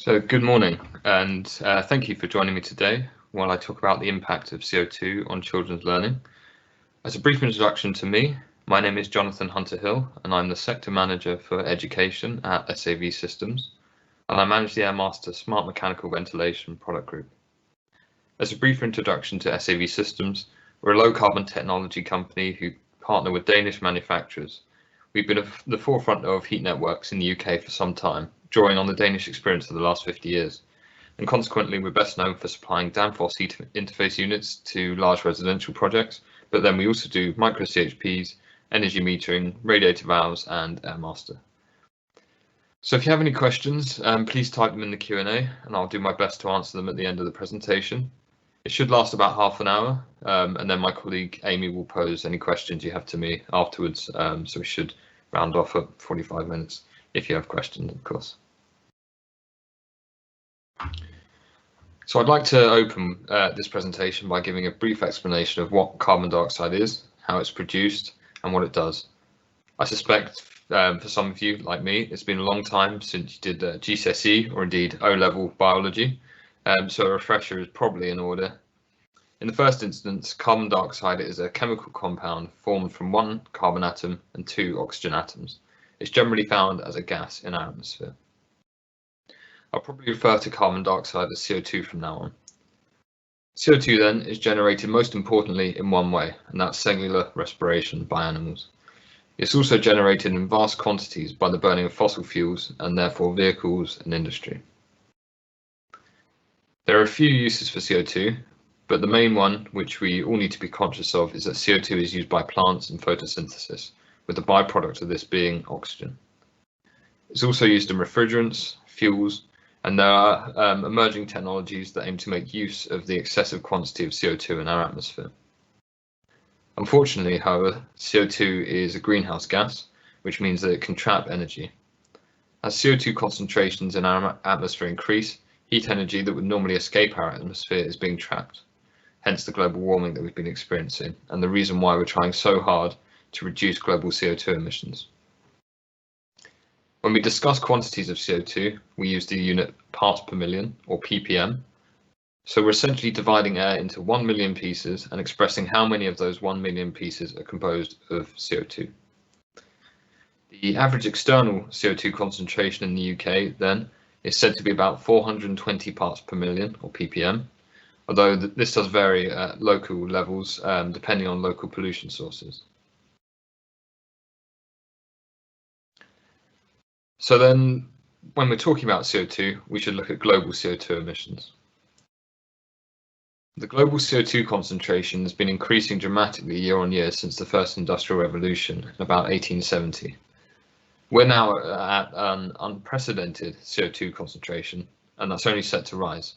So good morning, and thank you for joining me today while I talk about the impact of CO2 on children's learning. As a brief introduction to me, my name is Jonathan Hunter-Hill, and I'm the Sector Manager for Education at SAV Systems, and I manage the Airmaster Smart Mechanical Ventilation product group. As a brief introduction to SAV Systems, we're a low-carbon technology company who partner with Danish manufacturers. We've been at the forefront of heat networks in the UK for some time, drawing on the Danish experience of the last 50 years. And consequently, we're best known for supplying Danfoss heat interface units to large residential projects, but then we also do micro CHPs, energy metering, radiator valves, and Airmaster. So if you have any questions, please type them in the Q&A, and I'll do my best to answer them at the end of the presentation. It should last about half an hour, and then my colleague Amy will pose any questions you have to me afterwards, so we should round off at 45 minutes if you have questions, of course. So I'd like to open this presentation by giving a brief explanation of what carbon dioxide is, how it's produced, and what it does. I suspect for some of you, like me, it's been a long time since you did GCSE or indeed O-level biology, so a refresher is probably in order. In the first instance, carbon dioxide is a chemical compound formed from one carbon atom and two oxygen atoms. It's generally found as a gas in our atmosphere. I'll probably refer to carbon dioxide as CO2 from now on. CO2 then is generated most importantly in one way, and that's cellular respiration by animals. It's also generated in vast quantities by the burning of fossil fuels and therefore vehicles and industry. There are a few uses for CO2, but the main one, which we all need to be conscious of, is that CO2 is used by plants in photosynthesis, with the byproduct of this being oxygen. It's also used in refrigerants, fuels, and there are emerging technologies that aim to make use of the excessive quantity of CO2 in our atmosphere. Unfortunately, however, CO2 is a greenhouse gas, which means that it can trap energy. As CO2 concentrations in our atmosphere increase, heat energy that would normally escape our atmosphere is being trapped, hence the global warming that we've been experiencing, and the reason why we're trying so hard to reduce global CO2 emissions. When we discuss quantities of CO2, we use the unit parts per million, or ppm. So we're essentially dividing air into 1 million pieces and expressing how many of those 1 million pieces are composed of CO2. The average external CO2 concentration in the UK, then, is said to be about 420 parts per million, or ppm, although this does vary at local levels depending on local pollution sources. So then, when we're talking about CO2, we should look at global CO2 emissions. The global CO2 concentration has been increasing dramatically year on year since the first industrial revolution in about 1870. We're now at an unprecedented CO2 concentration, and that's only set to rise.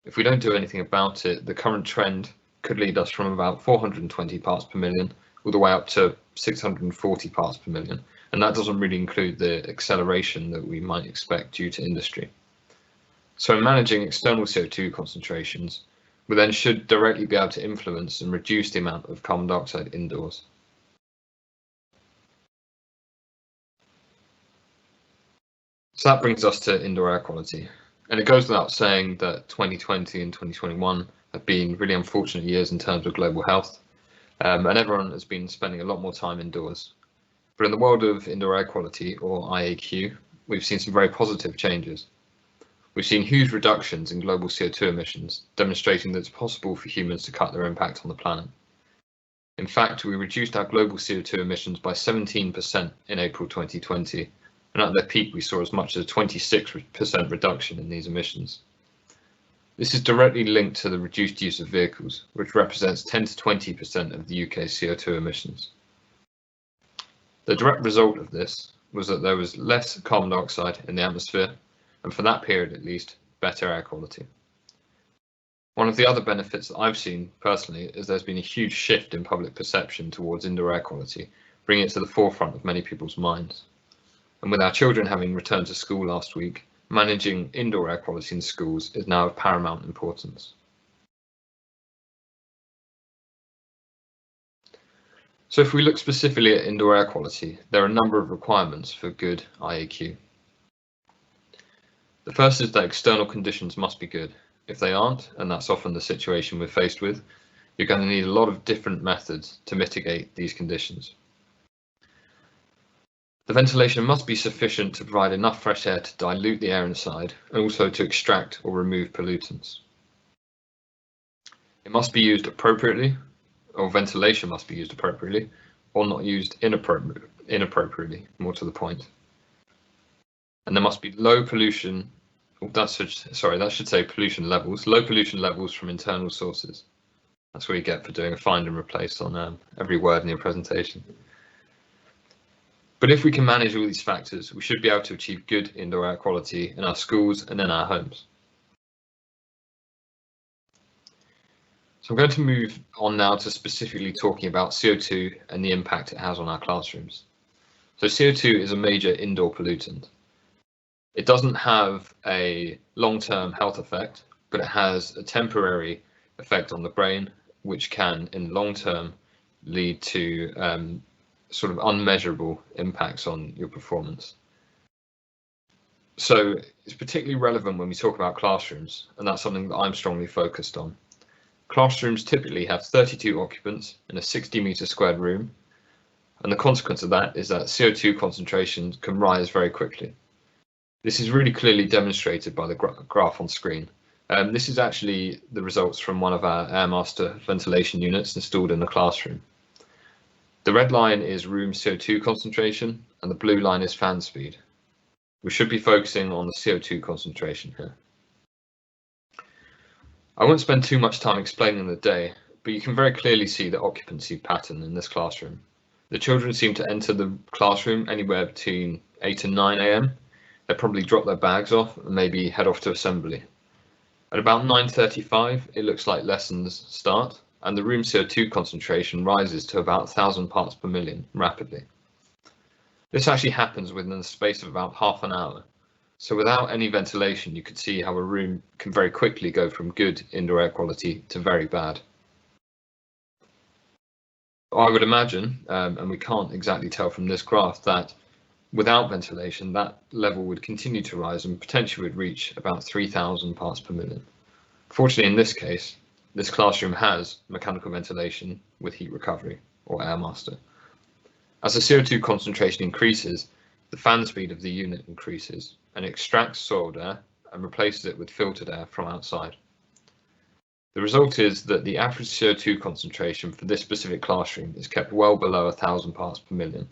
If we don't do anything about it, the current trend could lead us from about 420 parts per million all the way up to 640 parts per million. And that doesn't really include the acceleration that we might expect due to industry. So in managing external CO2 concentrations, we then should directly be able to influence and reduce the amount of carbon dioxide indoors. So that brings us to indoor air quality. And it goes without saying that 2020 and 2021 have been really unfortunate years in terms of global health, and everyone has been spending a lot more time indoors. But in the world of indoor air quality, or IAQ, we've seen some very positive changes. We've seen huge reductions in global CO2 emissions, demonstrating that it's possible for humans to cut their impact on the planet. In fact, we reduced our global CO2 emissions by 17% in April 2020, and at their peak we saw as much as a 26% reduction in these emissions. This is directly linked to the reduced use of vehicles, which represents 10 to 20% of the UK's CO2 emissions. The direct result of this was that there was less carbon dioxide in the atmosphere, and for that period at least, better air quality. One of the other benefits that I've seen personally is there's been a huge shift in public perception towards indoor air quality, bringing it to the forefront of many people's minds. And with our children having returned to school last week, managing indoor air quality in schools is now of paramount importance. So if we look specifically at indoor air quality, there are a number of requirements for good IAQ. The first is that external conditions must be good. If they aren't, and that's often the situation we're faced with, you're going to need a lot of different methods to mitigate these conditions. The ventilation must be sufficient to provide enough fresh air to dilute the air inside and also to extract or remove pollutants. It must be used appropriately, or ventilation must be used appropriately, or not used inappropriately, more to the point. And there must be low pollution, that should say pollution levels, low pollution levels from internal sources. That's what you get for doing a find and replace on every word in your presentation. But if we can manage all these factors, we should be able to achieve good indoor air quality in our schools and in our homes. So I'm going to move on now to specifically talking about CO2 and the impact it has on our classrooms. So CO2 is a major indoor pollutant. It doesn't have a long-term health effect, but it has a temporary effect on the brain, which can, in long term, lead to sort of unmeasurable impacts on your performance. So it's particularly relevant when we talk about classrooms, and that's something that I'm strongly focused on. Classrooms typically have 32 occupants in a 60-metre squared room, and the consequence of that is that CO2 concentrations can rise very quickly. This is really clearly demonstrated by the graph on screen. This is actually the results from one of our Airmaster ventilation units installed in the classroom. The red line is room CO2 concentration and the blue line is fan speed. We should be focusing on the CO2 concentration here. I won't spend too much time explaining the day, but you can very clearly see the occupancy pattern in this classroom. The children seem to enter the classroom anywhere between 8 and 9 AM. They probably drop their bags off and maybe head off to assembly. At about 9:35, it looks like lessons start, and the room CO2 concentration rises to about 1,000 parts per million rapidly. This actually happens within the space of about half an hour. So without any ventilation, you could see how a room can very quickly go from good indoor air quality to very bad. I would imagine, and we can't exactly tell from this graph, that without ventilation, that level would continue to rise and potentially would reach about 3,000 parts per million. Fortunately, in this case, this classroom has mechanical ventilation with heat recovery, or Airmaster. As the CO2 concentration increases, the fan speed of the unit increases and extracts soiled air and replaces it with filtered air from outside. The result is that the average CO2 concentration for this specific classroom is kept well below 1,000 parts per million,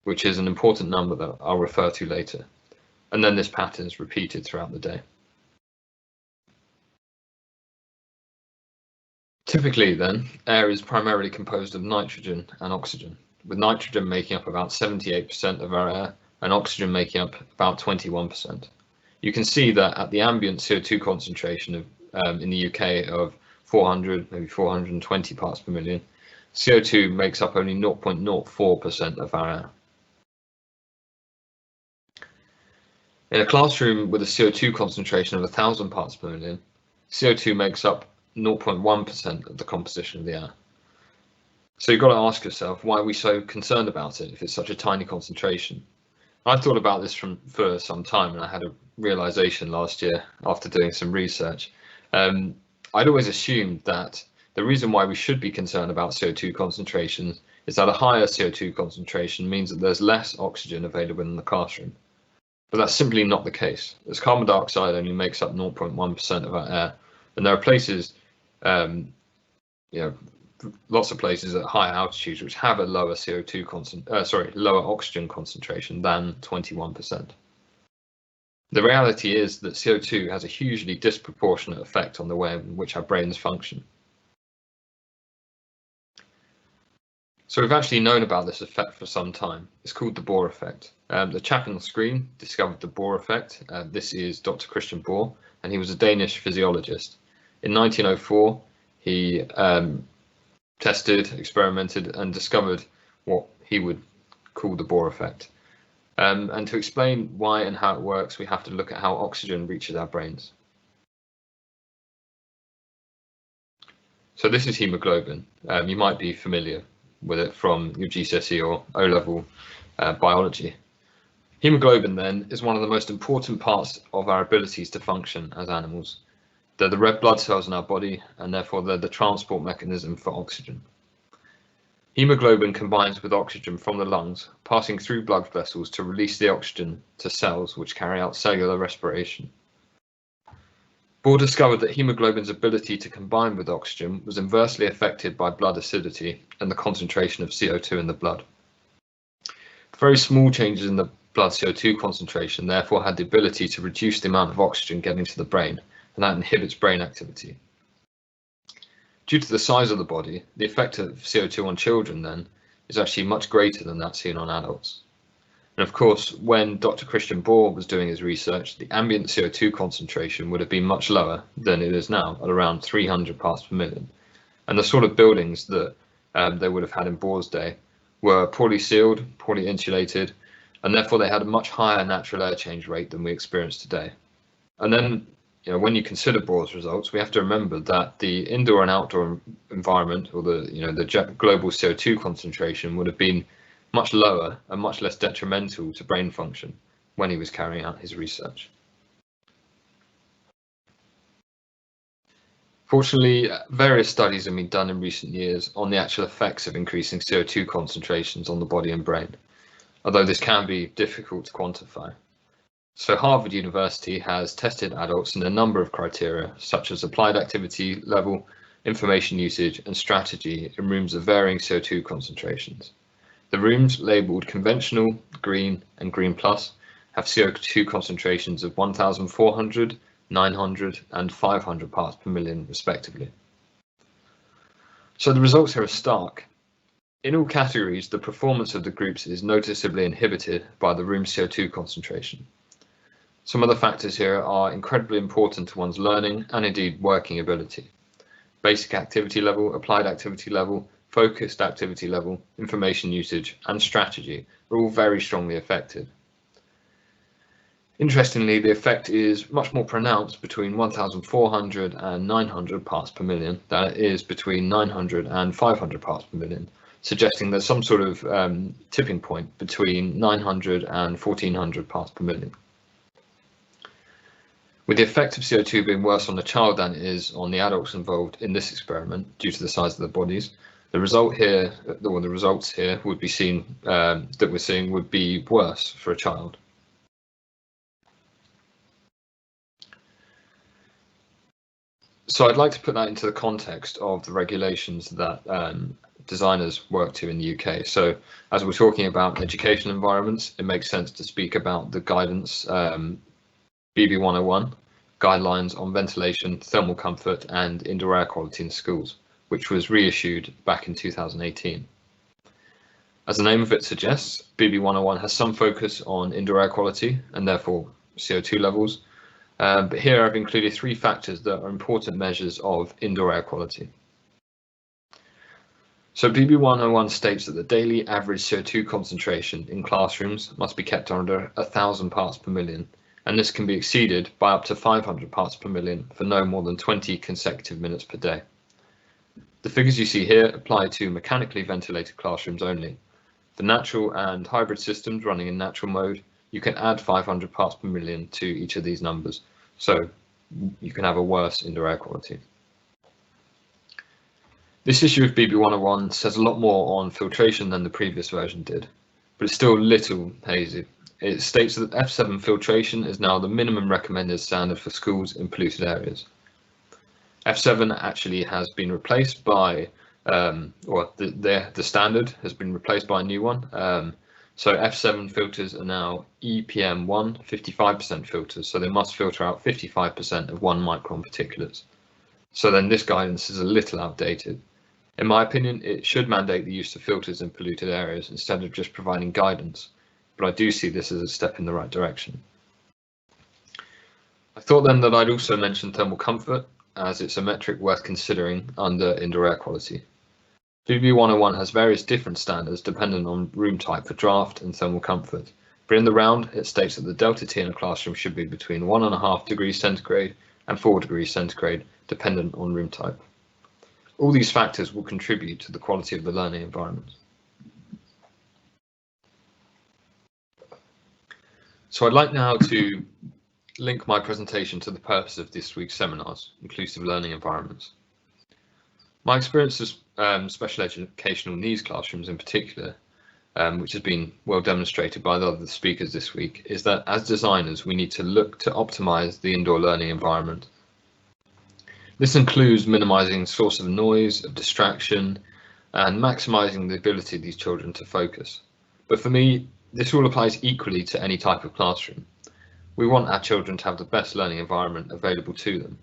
which is an important number that I'll refer to later. And then this pattern is repeated throughout the day. Typically then, air is primarily composed of nitrogen and oxygen, with nitrogen making up about 78% of our air and oxygen making up about 21%. You can see that at the ambient CO2 concentration of, in the UK of 400, maybe 420 parts per million, CO2 makes up only 0.04% of our air. In a classroom with a CO2 concentration of 1,000 parts per million, CO2 makes up 0.1% of the composition of the air. So you've got to ask yourself, why are we so concerned about it if it's such a tiny concentration? I've thought about this for some time, and I had a realization last year after doing some research. I'd always assumed that the reason why we should be concerned about CO2 concentrations is that a higher CO2 concentration means that there's less oxygen available in the classroom. But that's simply not the case, as carbon dioxide only makes up 0.1% of our air, and there are places, lots of places at higher altitudes which have a lower lower oxygen concentration than 21%. The reality is that CO2 has a hugely disproportionate effect on the way in which our brains function. So we've actually known about this effect for some time. It's called the Bohr effect. The chap on the screen discovered the Bohr effect. This is Dr. Christian Bohr, and he was a Danish physiologist. In 1904, he tested, experimented, and discovered what he would call the Bohr effect. And to explain why and how it works, we have to look at how oxygen reaches our brains. So this is hemoglobin. You might be familiar with it from your GCSE or O-level biology. Hemoglobin then is one of the most important parts of our abilities to function as animals. They're the red blood cells in our body, and therefore they're the transport mechanism for oxygen. Hemoglobin combines with oxygen from the lungs, passing through blood vessels to release the oxygen to cells which carry out cellular respiration. Bohr discovered that hemoglobin's ability to combine with oxygen was inversely affected by blood acidity and the concentration of CO2 in the blood. Very small changes in the blood CO2 concentration therefore had the ability to reduce the amount of oxygen getting to the brain, and that inhibits brain activity. Due to the size of the body, the effect of CO2 on children then is actually much greater than that seen on adults. And of course, when Dr. Christian Bohr was doing his research, the ambient CO2 concentration would have been much lower than it is now, at around 300 parts per million. And the sort of buildings that they would have had in Bohr's day were poorly sealed, poorly insulated, and therefore they had a much higher natural air change rate than we experience today. And then, when you consider Bohr's results, we have to remember that the indoor and outdoor environment, or the global CO2 concentration, would have been much lower and much less detrimental to brain function when he was carrying out his research. Fortunately, various studies have been done in recent years on the actual effects of increasing CO2 concentrations on the body and brain, although this can be difficult to quantify. So Harvard University has tested adults in a number of criteria, such as applied activity level, information usage, and strategy in rooms of varying CO2 concentrations. The rooms labelled conventional, green, and green plus have CO2 concentrations of 1,400, 900, and 500 parts per million, respectively. So the results here are stark. In all categories, the performance of the groups is noticeably inhibited by the room CO2 concentration. Some of the factors here are incredibly important to one's learning and indeed working ability. Basic activity level, applied activity level, focused activity level, information usage, and strategy are all very strongly affected. Interestingly, the effect is much more pronounced between 1,400 and 900 parts per million than it is between 900 and 500 parts per million, suggesting there's some sort of tipping point between 900 and 1,400 parts per million. With the effect of CO2 being worse on the child than it is on the adults involved in this experiment due to the size of the bodies, the results here would be seen that we're seeing would be worse for a child. So I'd like to put that into the context of the regulations that designers work to in the UK. So as we're talking about education environments, it makes sense to speak about the guidance BB 101, guidelines on ventilation, thermal comfort, and indoor air quality in schools, which was reissued back in 2018. As the name of it suggests, BB 101 has some focus on indoor air quality and therefore CO2 levels, but here I've included 3 factors that are important measures of indoor air quality. So BB 101 states that the daily average CO2 concentration in classrooms must be kept under 1,000 parts per million, and this can be exceeded by up to 500 parts per million for no more than 20 consecutive minutes per day. The figures you see here apply to mechanically ventilated classrooms only. For natural and hybrid systems running in natural mode, you can add 500 parts per million to each of these numbers, so you can have a worse indoor air quality. This issue of BB 101 says a lot more on filtration than the previous version did, but it's still a little hazy. It states that F7 filtration is now the minimum recommended standard for schools in polluted areas. F7 actually has been replaced by, the standard has been replaced by a new one. So F7 filters are now EPM1 55% filters, so they must filter out 55% of 1 micron particulates. So then this guidance is a little outdated. In my opinion, it should mandate the use of filters in polluted areas instead of just providing guidance, but I do see this as a step in the right direction. I thought then that I'd also mention thermal comfort, as it's a metric worth considering under indoor air quality. BB 101 has various different standards dependent on room type for draft and thermal comfort, but in the round it states that the delta T in a classroom should be between 1.5 degrees centigrade and 4 degrees centigrade, dependent on room type. All these factors will contribute to the quality of the learning environment. So I'd like now to link my presentation to the purpose of this week's seminars, Inclusive Learning Environments. My experience of special educational needs classrooms in particular, which has been well demonstrated by the other speakers this week, is that as designers we need to look to optimise the indoor learning environment. This includes minimising source of noise, of distraction, and maximising the ability of these children to focus. But for me, this all applies equally to any type of classroom. We want our children to have the best learning environment available to them.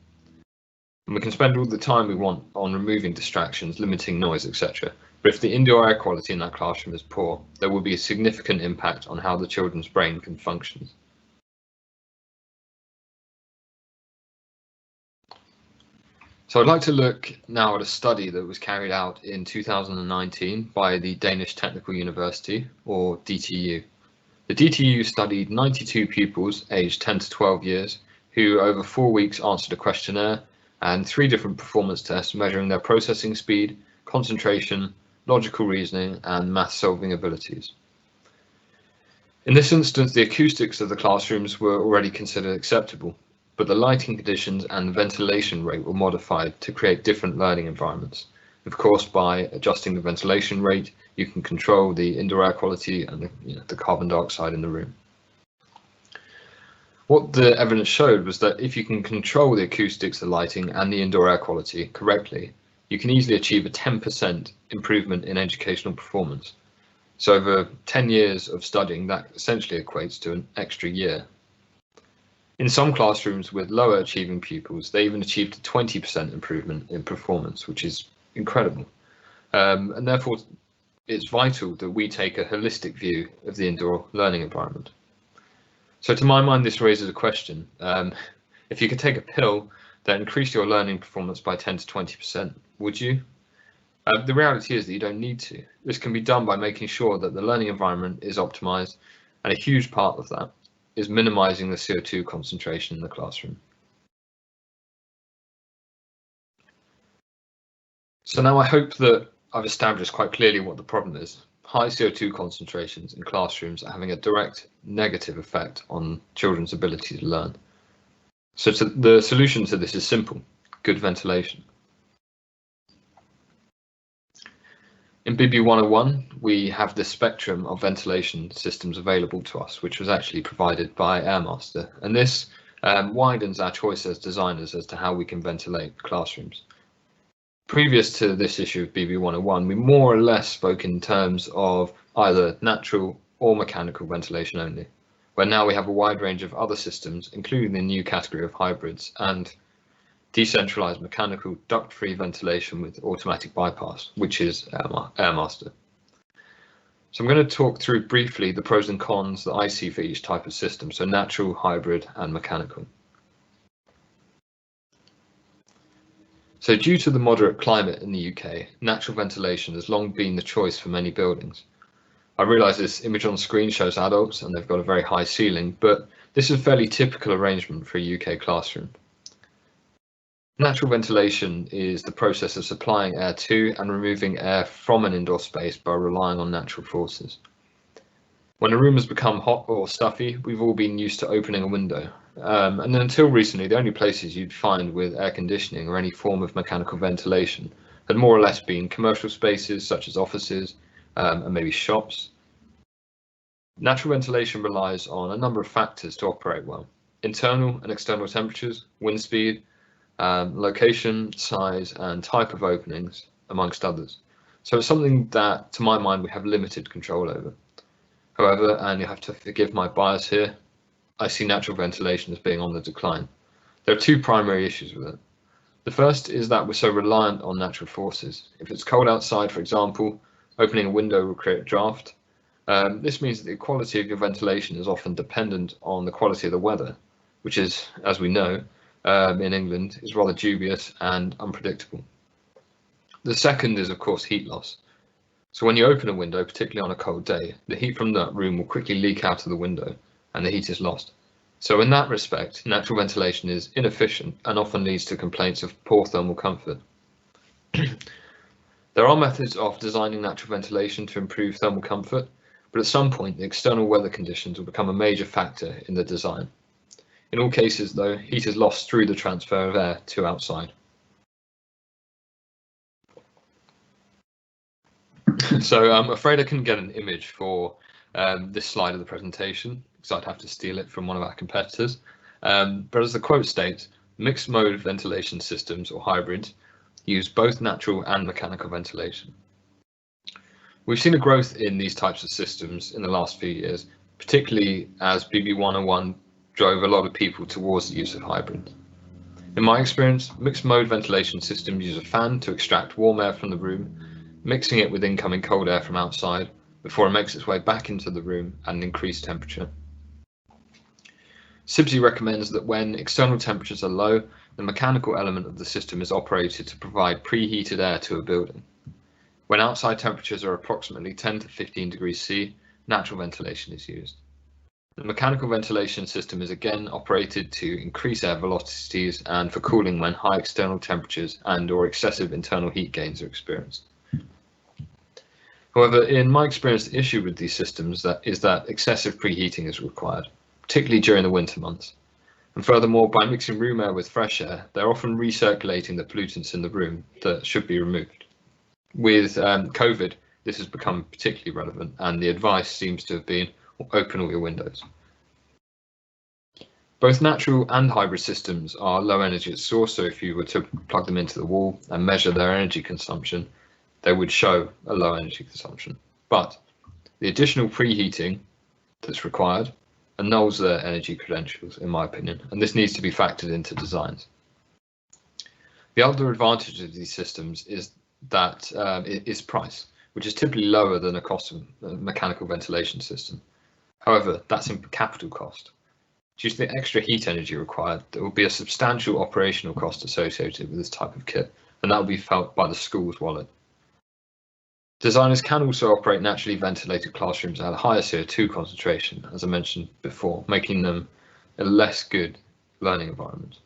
And we can spend all the time we want on removing distractions, limiting noise, etc. But if the indoor air quality in that classroom is poor, there will be a significant impact on how the children's brain can function. So I'd like to look now at a study that was carried out in 2019 by the Danish Technical University, or DTU. The DTU studied 92 pupils aged 10 to 12 years who over 4 weeks answered a questionnaire and 3 different performance tests measuring their processing speed, concentration, logical reasoning and math solving abilities. In this instance, the acoustics of the classrooms were already considered acceptable, but the lighting conditions and the ventilation rate were modified to create different learning environments. Of course, by adjusting the ventilation rate, you can control the indoor air quality and the carbon dioxide in the room. What the evidence showed was that if you can control the acoustics, the lighting and the indoor air quality correctly, you can easily achieve a 10% improvement in educational performance. So over 10 years of studying, that essentially equates to an extra year. In some classrooms with lower achieving pupils, they even achieved a 20% improvement in performance, which is incredible. And therefore, it's vital that we take a holistic view of the indoor learning environment. So to my mind, this raises a question. If you could take a pill that increased your learning performance by 10 to 20%, would you? The reality is that you don't need to. This can be done by making sure that the learning environment is optimized, and a huge part of that is minimizing the CO2 concentration in the classroom. So now I hope that I've established quite clearly what the problem is. High CO2 concentrations in classrooms are having a direct negative effect on children's ability to learn. So the solution to this is simple: good ventilation. In BB 101, we have this spectrum of ventilation systems available to us, which was actually provided by Airmaster, and this widens our choice as designers as to how we can ventilate classrooms. Previous to this issue of BB 101, we more or less spoke in terms of either natural or mechanical ventilation only, where now we have a wide range of other systems, including the new category of hybrids and decentralized mechanical duct-free ventilation with automatic bypass, which is Airmaster. So I'm going to talk through briefly the pros and cons that I see for each type of system, so natural, hybrid and mechanical. So due to the moderate climate in the UK, natural ventilation has long been the choice for many buildings. I realise this image on screen shows adults and they've got a very high ceiling, but this is a fairly typical arrangement for a UK classroom. Natural ventilation is the process of supplying air to and removing air from an indoor space by relying on natural forces. When a room has become hot or stuffy, we've all been used to opening a window. And until recently, the only places you'd find with air conditioning or any form of mechanical ventilation had more or less been commercial spaces such as offices and maybe shops. Natural ventilation relies on a number of factors to operate well: internal and external temperatures, wind speed, location, size and type of openings, amongst others. So it's something that, to my mind, we have limited control over. However, and you have to forgive my bias here, I see natural ventilation as being on the decline. There are 2 primary issues with it. The first is that we're so reliant on natural forces. If it's cold outside, for example, opening a window will create a draft. This means that the quality of your ventilation is often dependent on the quality of the weather, which is, as we know, in England, is rather dubious and unpredictable. The second is, of course, heat loss. So when you open a window, particularly on a cold day, the heat from that room will quickly leak out of the window and the heat is lost. So in that respect, natural ventilation is inefficient and often leads to complaints of poor thermal comfort. There are methods of designing natural ventilation to improve thermal comfort, but at some point the external weather conditions will become a major factor in the design. In all cases though, heat is lost through the transfer of air to outside. So I'm afraid I couldn't get an image for this slide of the presentation, because I'd have to steal it from one of our competitors. But as the quote states, mixed mode ventilation systems, or hybrids, use both natural and mechanical ventilation. We've seen a growth in these types of systems in the last few years, particularly as BB101 drove a lot of people towards the use of hybrids. In my experience, mixed mode ventilation systems use a fan to extract warm air from the room, mixing it with incoming cold air from outside before it makes its way back into the room at an increased temperature. CIBSE recommends that when external temperatures are low, the mechanical element of the system is operated to provide preheated air to a building. When outside temperatures are approximately 10 to 15 degrees C, natural ventilation is used. The mechanical ventilation system is again operated to increase air velocities and for cooling when high external temperatures and/or excessive internal heat gains are experienced. However, in my experience, the issue with these systems is that excessive preheating is required, particularly during the winter months. And furthermore, by mixing room air with fresh air, they're often recirculating the pollutants in the room that should be removed. With COVID, this has become particularly relevant, and the advice seems to have been open all your windows. Both natural and hybrid systems are low energy at source, so if you were to plug them into the wall and measure their energy consumption, they would show a low energy consumption. But the additional preheating that's required annuls their energy credentials, in my opinion, and this needs to be factored into designs. The other advantage of these systems is that is price, which is typically lower than the cost of a mechanical ventilation system. However, that's in capital cost. Due to the extra heat energy required, there will be a substantial operational cost associated with this type of kit, and that will be felt by the school's wallet. Designers can also operate naturally ventilated classrooms at a higher CO2 concentration, as I mentioned before, making them a less good learning environment.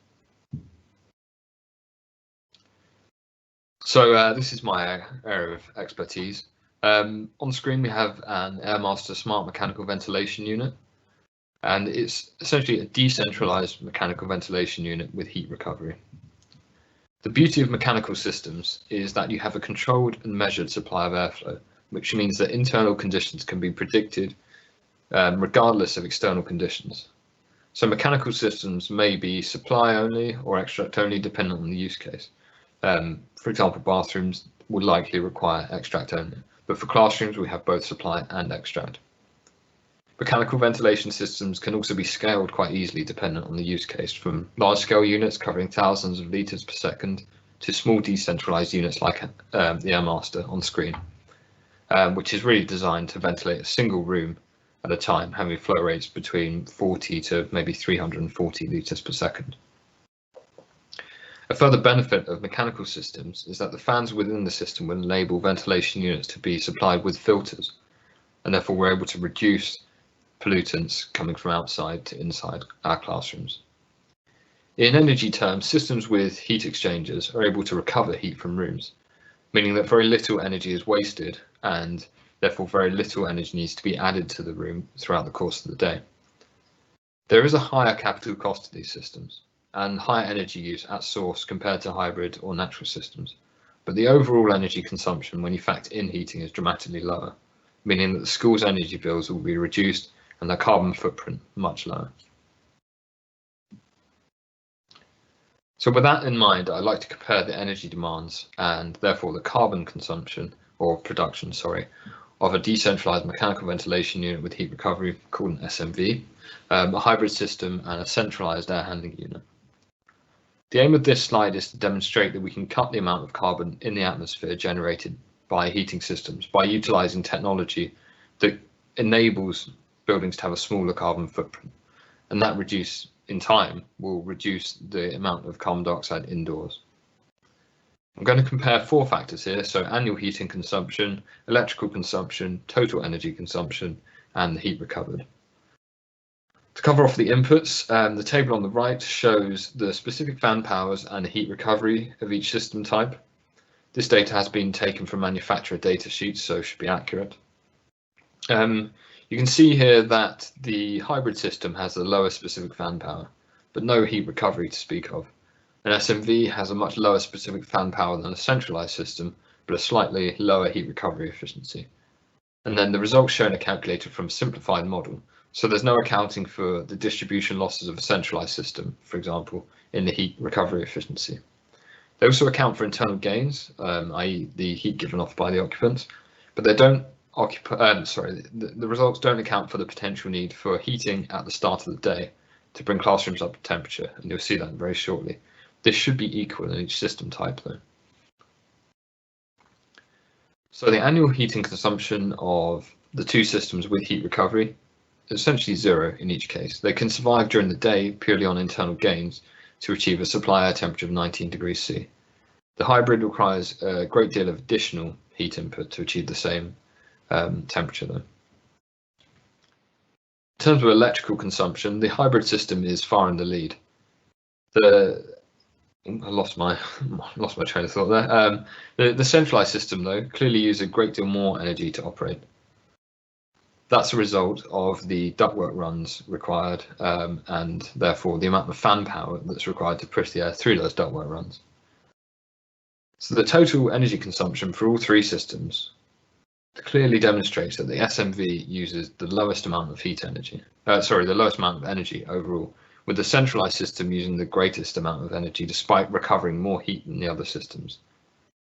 So this is my area of expertise. On the screen we have an Airmaster Smart Mechanical Ventilation Unit, and it's essentially a decentralized mechanical ventilation unit with heat recovery. The beauty of mechanical systems is that you have a controlled and measured supply of airflow, which means that internal conditions can be predicted regardless of external conditions. So mechanical systems may be supply only or extract only, depending on the use case. For example, bathrooms would likely require extract only, but for classrooms we have both supply and extract. Mechanical ventilation systems can also be scaled quite easily dependent on the use case, from large-scale units covering thousands of litres per second to small decentralised units like the Airmaster on screen, which is really designed to ventilate a single room at a time, having flow rates between 40 to maybe 340 litres per second. A further benefit of mechanical systems is that the fans within the system will enable ventilation units to be supplied with filters, and therefore we're able to reduce pollutants coming from outside to inside our classrooms. In energy terms, systems with heat exchangers are able to recover heat from rooms, meaning that very little energy is wasted and therefore very little energy needs to be added to the room throughout the course of the day. There is a higher capital cost to these systems and higher energy use at source compared to hybrid or natural systems, but the overall energy consumption when you factor in heating is dramatically lower, meaning that the school's energy bills will be reduced and their carbon footprint much lower. So with that in mind, I'd like to compare the energy demands and therefore the carbon consumption or production, of a decentralized mechanical ventilation unit with heat recovery called an SMV, a hybrid system and a centralized air handling unit. The aim of this slide is to demonstrate that we can cut the amount of carbon in the atmosphere generated by heating systems by utilizing technology that enables buildings to have a smaller carbon footprint, and that in time will reduce the amount of carbon dioxide indoors. I'm going to compare 4 factors here, so annual heating consumption, electrical consumption, total energy consumption, and the heat recovered. To cover off the inputs, the table on the right shows the specific fan powers and the heat recovery of each system type. This data has been taken from manufacturer data sheets, so should be accurate. You can see here that the hybrid system has the lowest specific fan power, but no heat recovery to speak of. An SMV has a much lower specific fan power than a centralized system, but a slightly lower heat recovery efficiency. And then the results shown are calculated from a simplified model. So there's no accounting for the distribution losses of a centralized system, for example, in the heat recovery efficiency. They also account for internal gains, i.e. the heat given off by the occupants, but they don't the results don't account for the potential need for heating at the start of the day to bring classrooms up to temperature, and you'll see that very shortly. This should be equal in each system type though. So the annual heating consumption of the two systems with heat recovery is essentially zero in each case. They can survive during the day purely on internal gains to achieve a supply air temperature of 19 degrees C. The hybrid requires a great deal of additional heat input to achieve the same temperature though. In terms of electrical consumption, the hybrid system is far in the lead. I lost my train of thought there. The centralized system, though, clearly uses a great deal more energy to operate. That's a result of the ductwork runs required, and therefore the amount of fan power that's required to push the air through those ductwork runs. So the total energy consumption for all three systems clearly demonstrates that the SMV uses the lowest amount of heat energy. The lowest amount of energy overall, with the centralized system using the greatest amount of energy despite recovering more heat than the other systems.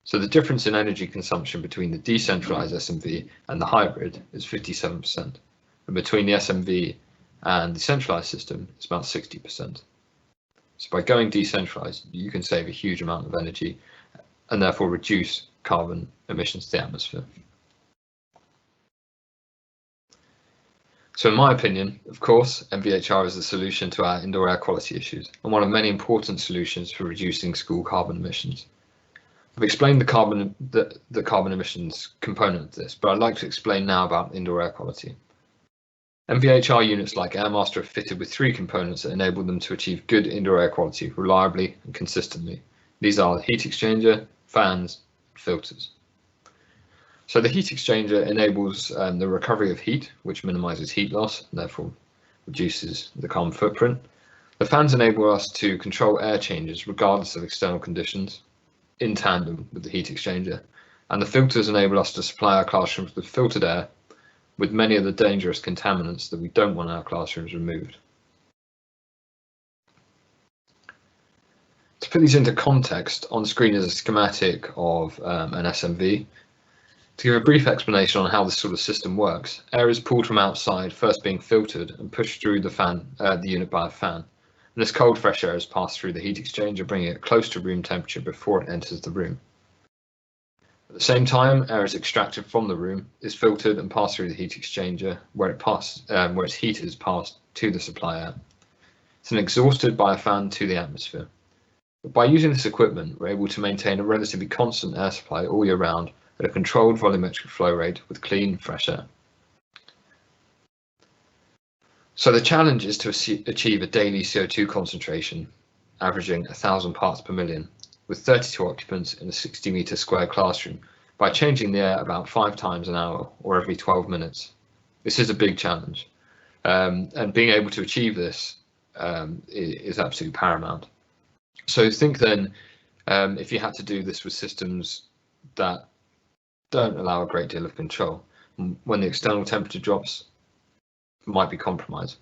So the difference in energy consumption between the decentralized SMV and the hybrid is 57%, and between the SMV and the centralized system it's about 60%. So by going decentralized, you can save a huge amount of energy and therefore reduce carbon emissions to the atmosphere. So in my opinion, of course, MVHR is the solution to our indoor air quality issues and one of many important solutions for reducing school carbon emissions. I've explained the carbon emissions component of this, but I'd like to explain now about indoor air quality. MVHR units like Airmaster are fitted with three components that enable them to achieve good indoor air quality reliably and consistently. These are the heat exchanger, fans, and filters. So the heat exchanger enables the recovery of heat, which minimizes heat loss and therefore reduces the carbon footprint. The fans enable us to control air changes regardless of external conditions in tandem with the heat exchanger. And the filters enable us to supply our classrooms with filtered air with many of the dangerous contaminants that we don't want in our classrooms removed. To put these into context, on screen is a schematic of an SMV. To give a brief explanation on how this sort of system works, air is pulled from outside, first being filtered and pushed through the unit by a fan. And this cold, fresh air is passed through the heat exchanger, bringing it close to room temperature before it enters the room. At the same time, air is extracted from the room, is filtered and passed through the heat exchanger, where its heat is passed to the supply air. It's then exhausted by a fan to the atmosphere. But by using this equipment, we're able to maintain a relatively constant air supply all year round at a controlled volumetric flow rate with clean, fresh air. So the challenge is to achieve a daily CO2 concentration averaging 1,000 parts per million with 32 occupants in a 60-meter square classroom by changing the air about 5 times an hour or every 12 minutes. This is a big challenge, and being able to achieve this is absolutely paramount. So think then, if you had to do this with systems that don't allow a great deal of control, when the external temperature drops, might be compromised.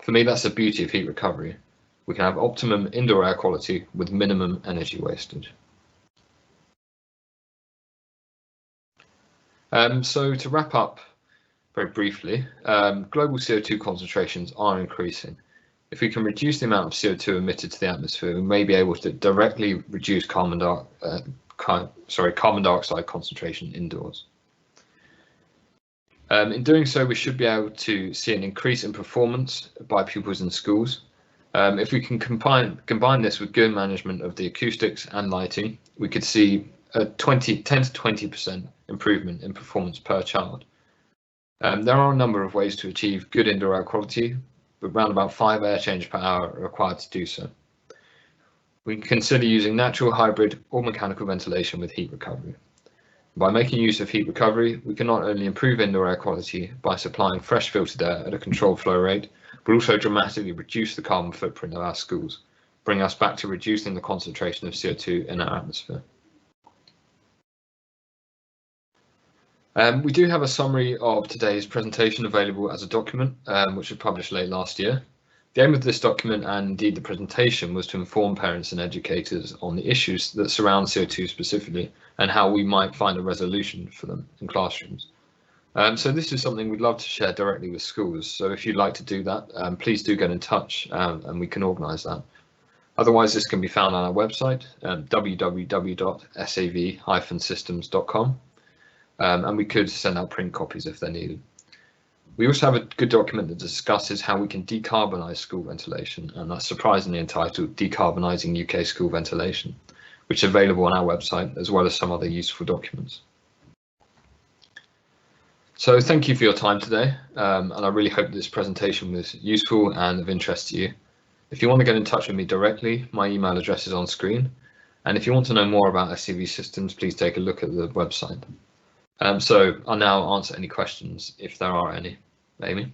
For me, that's the beauty of heat recovery. We can have optimum indoor air quality with minimum energy wastage. So to wrap up very briefly, global CO2 concentrations are increasing. If we can reduce the amount of CO2 emitted to the atmosphere, we may be able to directly reduce carbon dioxide concentration indoors. In doing so, we should be able to see an increase in performance by pupils in schools. If we can combine this with good management of the acoustics and lighting, we could see a 10 to 20% improvement in performance per child. There are a number of ways to achieve good indoor air quality, but around about 5 air changes per hour are required to do so. We can consider using natural, hybrid or mechanical ventilation with heat recovery. By making use of heat recovery, we can not only improve indoor air quality by supplying fresh filtered air at a controlled flow rate, but also dramatically reduce the carbon footprint of our schools, bring us back to reducing the concentration of CO2 in our atmosphere. We do have a summary of today's presentation available as a document, which was published late last year. The aim of this document, and indeed the presentation, was to inform parents and educators on the issues that surround CO2 specifically and how we might find a resolution for them in classrooms. So this is something we'd love to share directly with schools. So if you'd like to do that, please do get in touch and we can organise that. Otherwise, this can be found on our website, www.sav-systems.com, and we could send out print copies if they're needed. We also have a good document that discusses how we can decarbonise school ventilation, and that's surprisingly entitled Decarbonising UK School Ventilation, which is available on our website, as well as some other useful documents. So thank you for your time today, and I really hope this presentation was useful and of interest to you. If you want to get in touch with me directly, my email address is on screen, and if you want to know more about SCV systems, please take a look at the website. So I'll now answer any questions if there are any. Amy?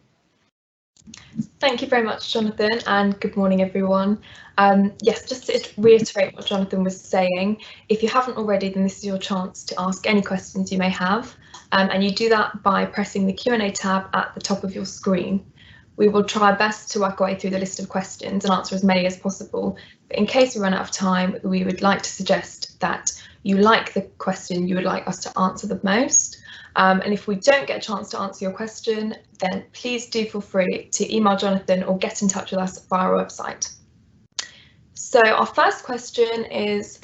Thank you very much, Jonathan, and good morning, everyone. Yes, just to reiterate what Jonathan was saying, if you haven't already, then this is your chance to ask any questions you may have, and you do that by pressing the Q&A tab at the top of your screen. We will try our best to work our way through the list of questions and answer as many as possible, but in case we run out of time, we would like to suggest that you like the question you would like us to answer the most. And if we don't get a chance to answer your question, then please do feel free to email Jonathan or get in touch with us via our website. So our first question is,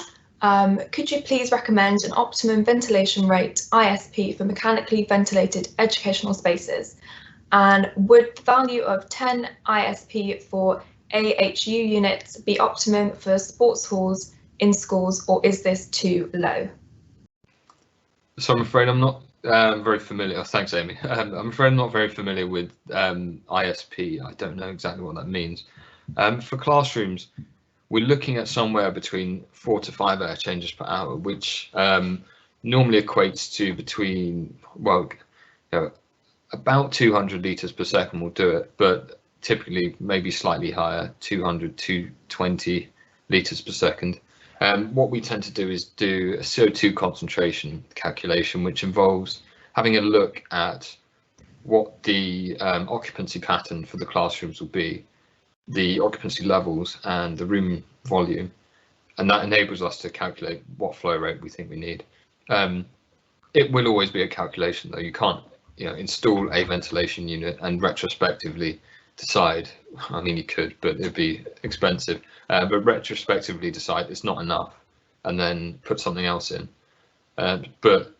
could you please recommend an optimum ventilation rate ISP for mechanically ventilated educational spaces? And would the value of 10 ISP for AHU units be optimum for sports halls in schools, or is this too low? So I'm afraid I'm not very familiar. Thanks, Amy. I'm afraid I'm not very familiar with ISP. I don't know exactly what that means. For classrooms, we're looking at somewhere between 4 to 5 air changes per hour, which normally equates to between, well, about 200 litres per second will do it, but typically maybe slightly higher, 200 to 220 litres per second. What we tend to do is do a CO2 concentration calculation, which involves having a look at what the occupancy pattern for the classrooms will be, the occupancy levels and the room volume, and that enables us to calculate what flow rate we think we need. It will always be a calculation, though. You can't install a ventilation unit and retrospectively decide. I mean, you could, but it'd be expensive. But retrospectively decide it's not enough, and then put something else in. But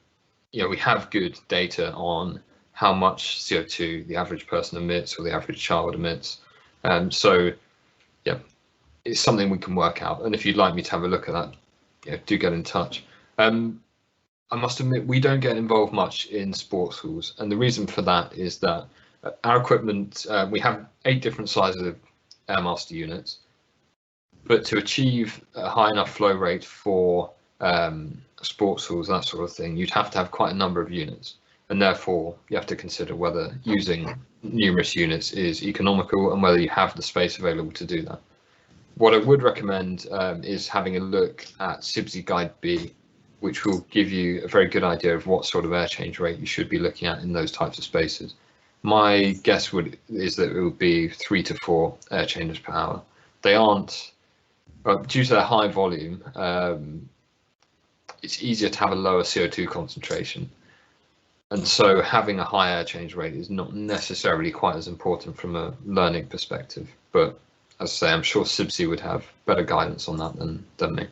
we have good data on how much CO2 the average person emits or the average child emits. So yeah, it's something we can work out. And if you'd like me to have a look at that, do get in touch. I must admit, we don't get involved much in sports halls, and the reason for that is that our equipment, we have 8 different sizes of Airmaster units, but to achieve a high enough flow rate for sports halls, that sort of thing, you'd have to have quite a number of units, and therefore you have to consider whether using numerous units is economical and whether you have the space available to do that. What I would recommend is having a look at SIBSI Guide B, which will give you a very good idea of what sort of air change rate you should be looking at in those types of spaces. My guess is that it would be 3 to 4 air changes per hour. They aren't, due to their high volume, it's easier to have a lower CO2 concentration. And so having a high air change rate is not necessarily quite as important from a learning perspective. But as I say, I'm sure SIBSI would have better guidance on that than me.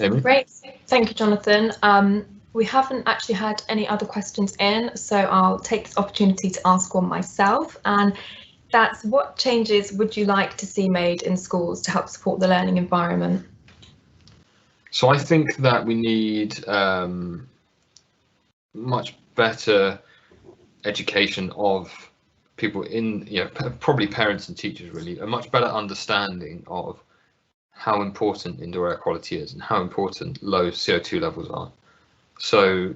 Amy? Great, thank you, Jonathan. We haven't actually had any other questions in, so I'll take this opportunity to ask one myself, and that's, what changes would you like to see made in schools to help support the learning environment? So I think that we need much better education of people in, probably parents and teachers, really, a much better understanding of how important indoor air quality is and how important low CO2 levels are. So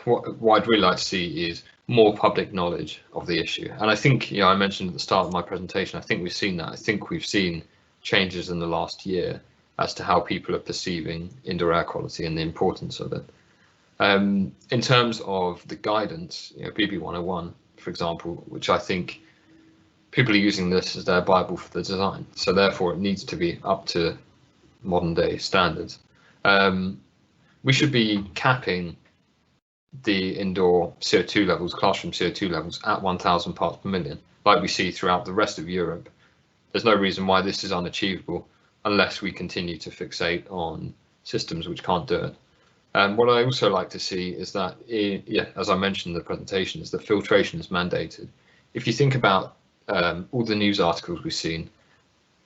what I'd really like to see is more public knowledge of the issue. And I think, I mentioned at the start of my presentation, I think we've seen that. I think we've seen changes in the last year as to how people are perceiving indoor air quality and the importance of it. In terms of the guidance, BB 101, for example, which I think people are using this as their Bible for the design. So therefore it needs to be up to modern day standards. We should be capping the indoor CO2 levels, classroom CO2 levels at 1,000 parts per million, like we see throughout the rest of Europe. There's no reason why this is unachievable unless we continue to fixate on systems which can't do it. What I also like to see is that, as I mentioned in the presentation, is that filtration is mandated. If you think about all the news articles we've seen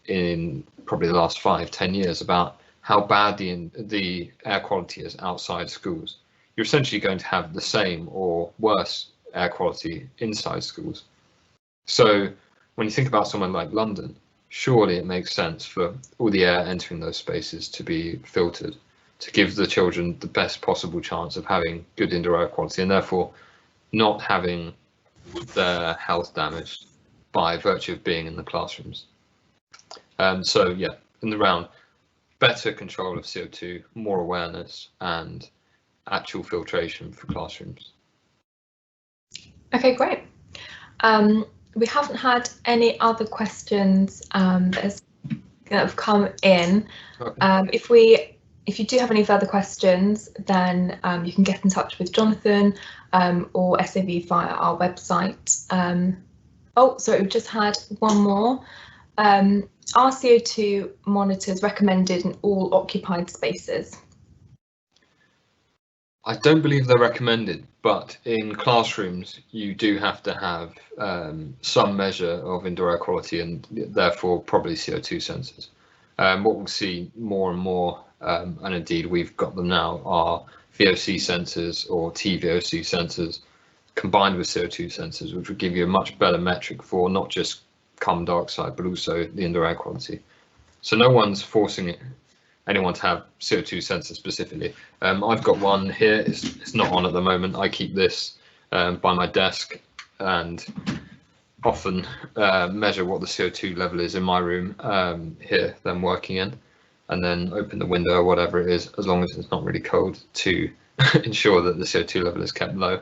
in probably the last 5-10 years about how bad the air quality is outside schools, you're essentially going to have the same or worse air quality inside schools. So when you think about somewhere like London, surely it makes sense for all the air entering those spaces to be filtered, to give the children the best possible chance of having good indoor air quality and therefore not having their health damaged by virtue of being in the classrooms. So yeah, in the round, better control of CO2, more awareness and actual filtration for classrooms. Okay, great. We haven't had any other questions that have come in. Okay. If you do have any further questions, then you can get in touch with Jonathan or SAV via our website. Oh, sorry, we've just had one more. Are CO2 monitors recommended in all occupied spaces? I don't believe they're recommended, but in classrooms you do have to have some measure of indoor air quality and therefore probably CO2 sensors. What we'll see more and more, and indeed we've got them now, are VOC sensors or TVOC sensors combined with CO2 sensors, which would give you a much better metric for not just carbon dioxide, but also the indoor air quality. So no one's forcing anyone to have CO2 sensors specifically. I've got one here, it's not on at the moment. I keep this by my desk and often measure what the CO2 level is in my room here that I'm working in, and then open the window or whatever it is, as long as it's not really cold, to ensure that the CO2 level is kept low.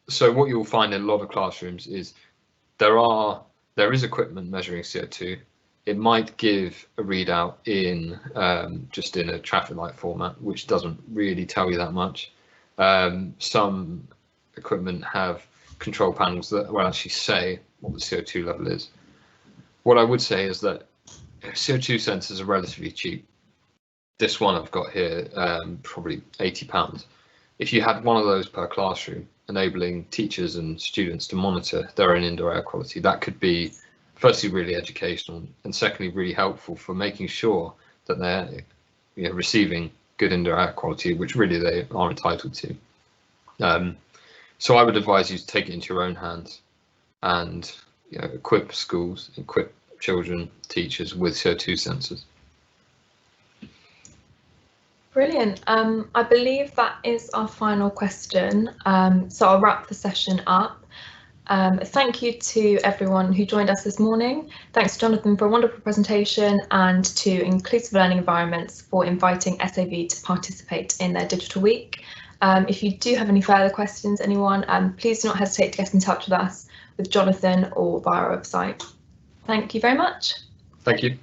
So what you'll find in a lot of classrooms is there is equipment measuring CO2. It might give a readout in just in a traffic light format, which doesn't really tell you that much. Some equipment have control panels that will actually say what the CO2 level is. What I would say is that CO2 sensors are relatively cheap. This one I've got here, probably £80. If you had one of those per classroom, enabling teachers and students to monitor their own indoor air quality, that could be firstly really educational and secondly really helpful for making sure that they're receiving good indoor air quality, which really they are entitled to. So I would advise you to take it into your own hands and equip schools, equip children, teachers with CO2 sensors. Brilliant. I believe that is our final question. So I'll wrap the session up. Thank you to everyone who joined us this morning. Thanks, Jonathan, for a wonderful presentation, and to Inclusive Learning Environments for inviting SAV to participate in their Digital Week. If you do have any further questions, anyone, please do not hesitate to get in touch with us, with Jonathan, or via our website. Thank you very much. Thank you.